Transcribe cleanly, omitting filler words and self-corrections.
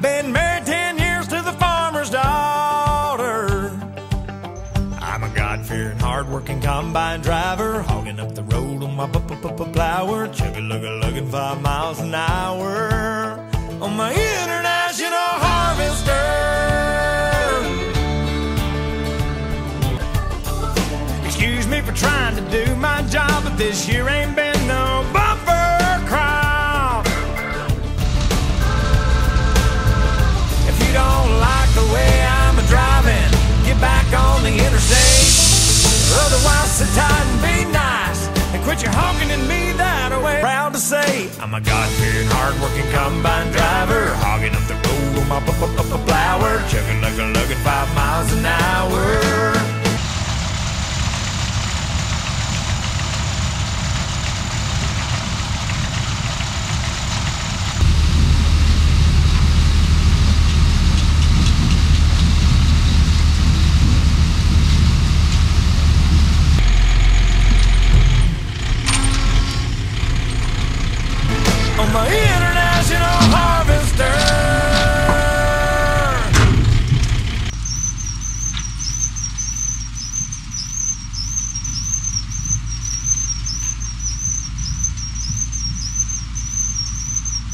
been married 10 years to the farmer's daughter. I'm a God-fearing, hard-working combine driver, hogging up the road on my plower, chugga-lugga-lugging 5 miles an hour on my international harvester. Excuse me for trying to do my job, but this year ain't been no bumper crop. If you don't like the way I'm driving, get back on the interstate. Otherwise, sit tight and be nice and quit your honking at me that way. Proud to say I'm a God-fearing, hard-working combine driver, hogging up the road on my plower, chugging-lugga-lugging 5 miles an hour